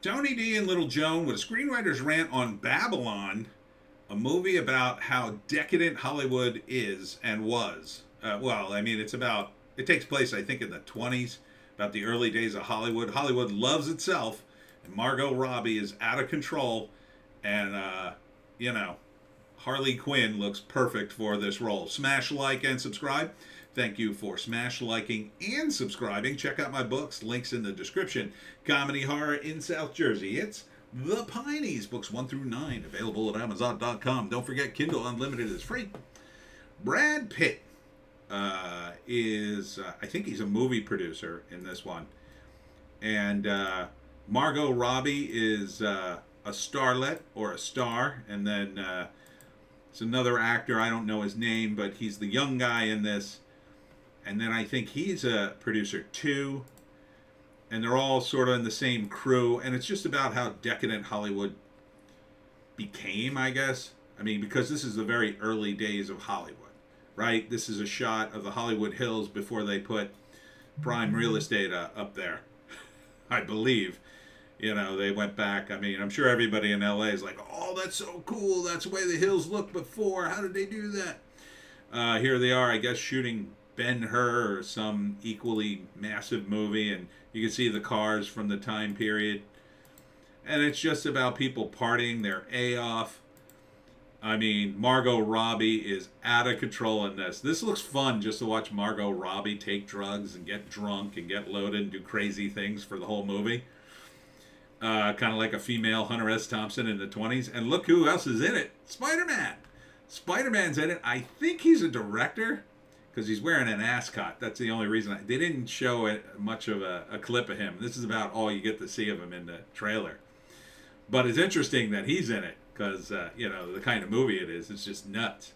Tony D and Little Joan with a screenwriter's rant on Babylon, a movie about how decadent Hollywood is and was. Well, I mean, it takes place, I think, in the 20s, about the early days of Hollywood. Hollywood loves itself, and Margot Robbie is out of control, and, you know, Harley Quinn looks perfect for this role. Smash like and subscribe. Thank you for smash liking and subscribing. Check out my books, links in the description. Comedy Horror in South Jersey. It's The Pineys, books 1 through 9, available at Amazon.com. Don't forget, Kindle Unlimited is free. Brad Pitt I think he's a movie producer in this one. And Margot Robbie is a starlet or a star. And then it's another actor, I don't know his name, but he's the young guy in this. And then I think he's a producer too. And they're all sort of in the same crew. And it's just about how decadent Hollywood became, I guess. I mean, because this is the very early days of Hollywood, right? This is a shot of the Hollywood Hills before they put prime real estate up there, I believe. You know, they went back. I mean, I'm sure everybody in LA is like, oh, that's so cool. That's the way the hills looked before. How did they do that? Here they are, I guess, shooting Ben-Hur or some equally massive movie. And you can see the cars from the time period. And it's just about people partying their A off. I mean, Margot Robbie is out of control in this. This looks fun just to watch Margot Robbie take drugs and get drunk and get loaded and do crazy things for the whole movie. Kind of like a female Hunter S. Thompson in the 20s. And look who else is in it. Spider-Man. Spider-Man's in it. I think he's a director because he's wearing an ascot. That's the only reason. They didn't show much of a clip of him. This is about all you get to see of him in the trailer. But it's interesting that he's in it because, you know, the kind of movie it is, it's just nuts.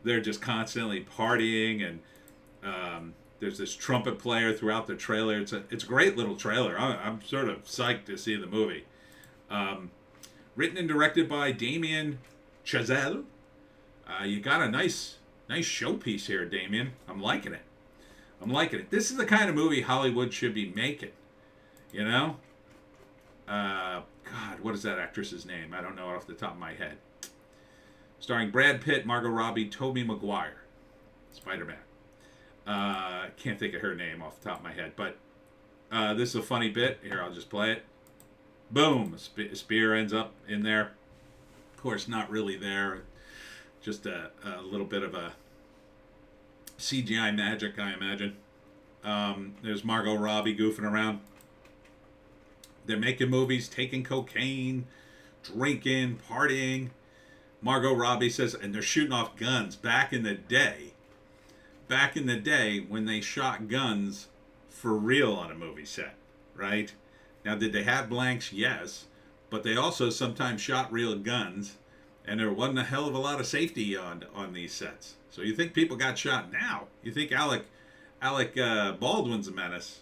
They're just constantly partying, and there's this trumpet player throughout the trailer. It's a great little trailer. I'm sort of psyched to see the movie. Written and directed by Damien Chazelle. You got a nice showpiece here, Damien. I'm liking it. This is the kind of movie Hollywood should be making, you know? God, what is that actress's name? I don't know it off the top of my head. Starring Brad Pitt, Margot Robbie, Tobey Maguire, Spider-Man. Can't think of her name off the top of my head, but this is a funny bit. Here, I'll just play it. Boom! Spear ends up in there. Of course, not really there. Just a little bit of a CGI magic, I imagine. There's Margot Robbie goofing around. They're making movies, taking cocaine, drinking, partying. Margot Robbie says, and they're shooting off guns. Back in the day, when they shot guns for real on a movie set, right? Now, did they have blanks? Yes. But they also sometimes shot real guns, and there wasn't a hell of a lot of safety on these sets. So you think people got shot now? You think Alec Baldwin's a menace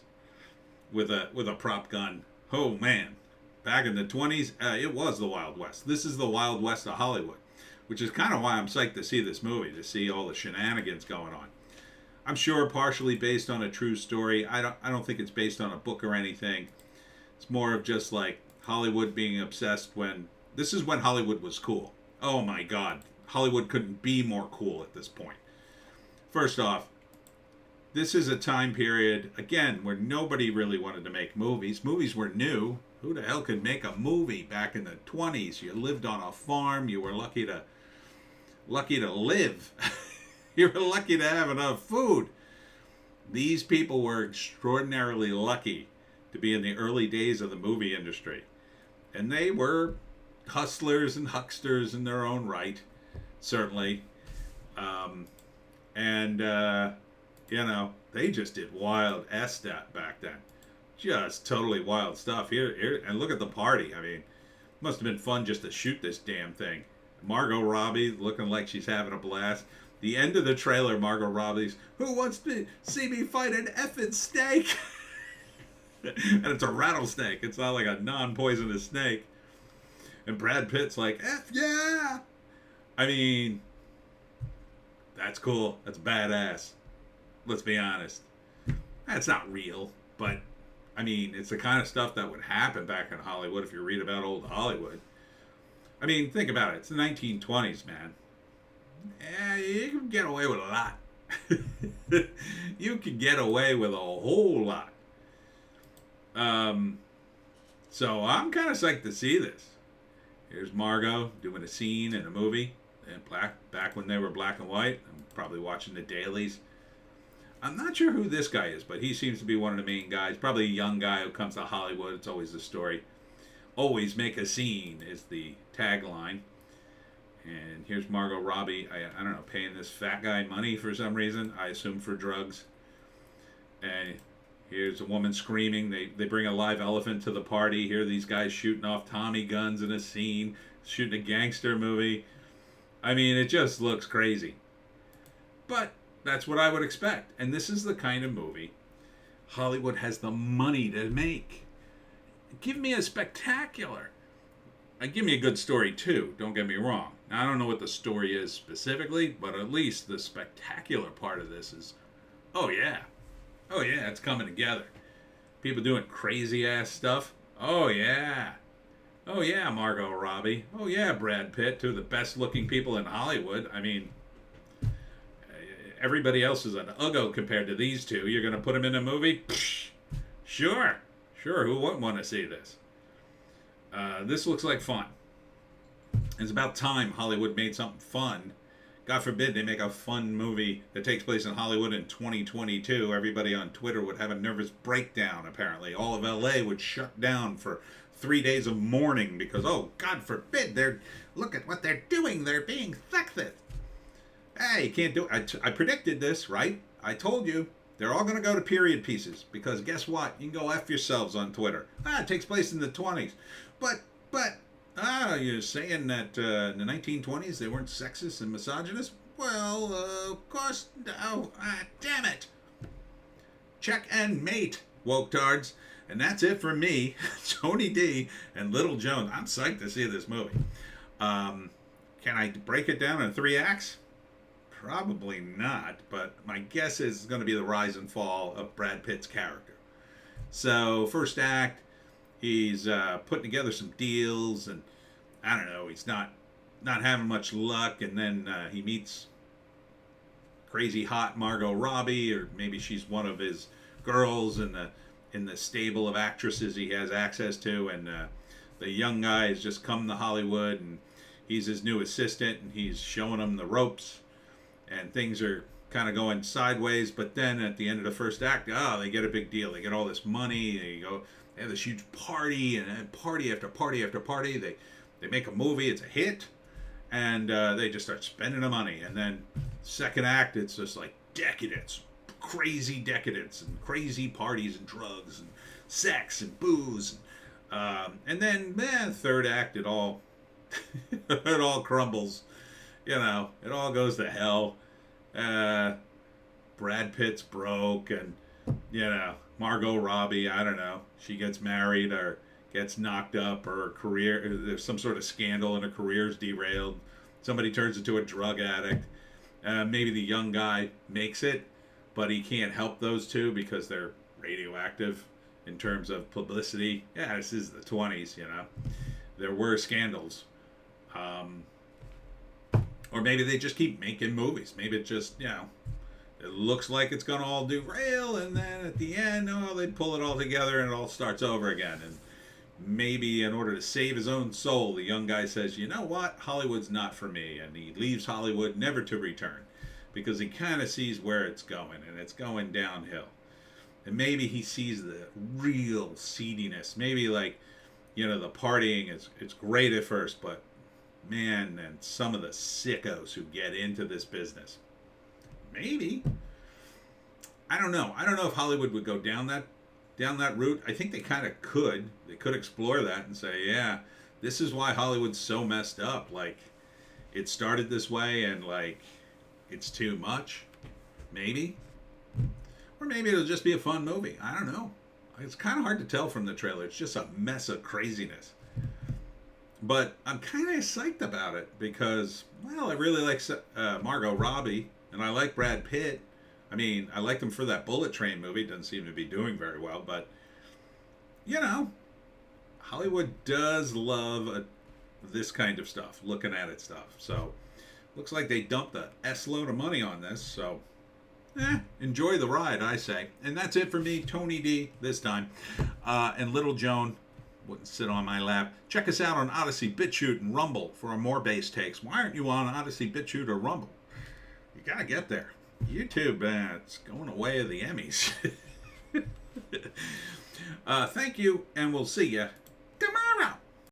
with a prop gun? Oh, man. Back in the 20s, it was the Wild West. This is the Wild West of Hollywood, which is kind of why I'm psyched to see this movie, to see all the shenanigans going on. I'm sure partially based on a true story. I don't think it's based on a book or anything. It's more of just like Hollywood being obsessed this is when Hollywood was cool. Oh, my God. Hollywood couldn't be more cool at this point. First off, this is a time period, again, where nobody really wanted to make movies. Movies were new. Who the hell could make a movie back in the 20s? You lived on a farm. You were lucky to live. You were lucky to have enough food. These people were extraordinarily lucky to be in the early days of the movie industry. And they were hustlers and hucksters in their own right, certainly. You know, they just did wild stuff back then. Just totally wild stuff. Here, and look at the party. I mean, it must have been fun just to shoot this damn thing. Margot Robbie looking like she's having a blast. The end of the trailer, Margot Robbie's, who wants to see me fight an effing snake? And it's a rattlesnake. It's not like a non-poisonous snake. And Brad Pitt's like, F yeah! I mean, that's cool. That's badass. Let's be honest. That's not real, but I mean, it's the kind of stuff that would happen back in Hollywood if you read about old Hollywood. I mean, think about it. It's the 1920s, man. Yeah, you can get away with a lot. You can get away with a whole lot. So I'm kind of psyched to see this. Here's Margot doing a scene in a movie, and back when they were black and white. I'm probably watching the dailies. I'm not sure who this guy is, but he seems to be one of the main guys. Probably a young guy who comes to Hollywood. It's always the story. Always make a scene is the tagline. And here's Margot Robbie, I don't know, paying this fat guy money for some reason. I assume for drugs. And here's a woman screaming. They bring a live elephant to the party. Here are these guys shooting off Tommy guns in a scene, shooting a gangster movie. I mean, it just looks crazy. But that's what I would expect. And this is the kind of movie Hollywood has the money to make. Give me a spectacular. Give me a good story too, don't get me wrong. Now, I don't know what the story is specifically, but at least the spectacular part of this is, oh yeah, it's coming together. People doing crazy ass stuff. Oh yeah, Margot Robbie. Oh yeah, Brad Pitt, two of the best looking people in Hollywood. I mean, everybody else is an uggo compared to these two. You're going to put them in a movie? Psh, sure, who wouldn't want to see this? This looks like fun. It's about time Hollywood made something fun. God forbid they make a fun movie that takes place in Hollywood in 2022. Everybody on Twitter would have a nervous breakdown, apparently. All of LA would shut down for 3 days of mourning because, oh, God forbid, look at what they're doing. They're being sexist. Hey, you can't do it. I predicted this, right? I told you. They're all going to go to period pieces because guess what? You can go F yourselves on Twitter. It takes place in the 20s. But, you're saying that in the 1920s they weren't sexist and misogynist? Well, of course, no. Damn it. Check and mate, woke-tards. And that's it for me, Tony D, and Little Jones. I'm psyched to see this movie. Can I break it down in 3 acts? Probably not, but my guess is it's going to be the rise and fall of Brad Pitt's character. So, first act, he's putting together some deals, and I don't know, he's not having much luck, and then he meets crazy hot Margot Robbie, or maybe she's one of his girls in the stable of actresses he has access to, and the young guy has just come to Hollywood, and he's his new assistant, and he's showing him the ropes. And things are kind of going sideways, but then at the end of the first act, they get a big deal. They get all this money. They have this huge party, and party after party after party. They make a movie. It's a hit, and they just start spending the money. And then second act, it's just like decadence, crazy decadence, and crazy parties and drugs and sex and booze. And then third act, it all it all crumbles. It all goes to hell. Brad Pitt's broke, and Margot Robbie, I don't know, she gets married or gets knocked up, or her career, there's some sort of scandal and her career's derailed. Somebody turns into a drug addict. Maybe the young guy makes it, but he can't help those two because they're radioactive in terms of publicity. Yeah, this is the 20s, There were scandals. Or maybe they just keep making movies. Maybe it just, it looks like it's going to all derail, and then at the end, they pull it all together and it all starts over again. And maybe in order to save his own soul, the young guy says, you know what, Hollywood's not for me. And he leaves Hollywood never to return because he kind of sees where it's going, and it's going downhill. And maybe he sees the real seediness. Maybe the partying it's great at first, but man, and some of the sickos who get into this business. Maybe. I don't know. I don't know if Hollywood would go down that route. I think they kind of could. They could explore that and say, yeah, this is why Hollywood's so messed up. It started this way, and it's too much. Maybe. Or maybe it'll just be a fun movie. I don't know. It's kind of hard to tell from the trailer. It's just a mess of craziness. But I'm kind of psyched about it because, I really like Margot Robbie, and I like Brad Pitt. I mean, I liked him for that Bullet Train movie. Doesn't seem to be doing very well, but you know, Hollywood does love this kind of stuff, looking at it stuff. So, looks like they dumped a S load of money on this. So, enjoy the ride, I say. And that's it for me, Tony D, this time. And Little Joan wouldn't sit on my lap. Check us out on Odysee, Bitchute, and Rumble for more bass takes. Why aren't you on Odysee, Bitchute, or Rumble? You gotta get there. YouTube, it's going away of the Emmys. Thank you, and we'll see you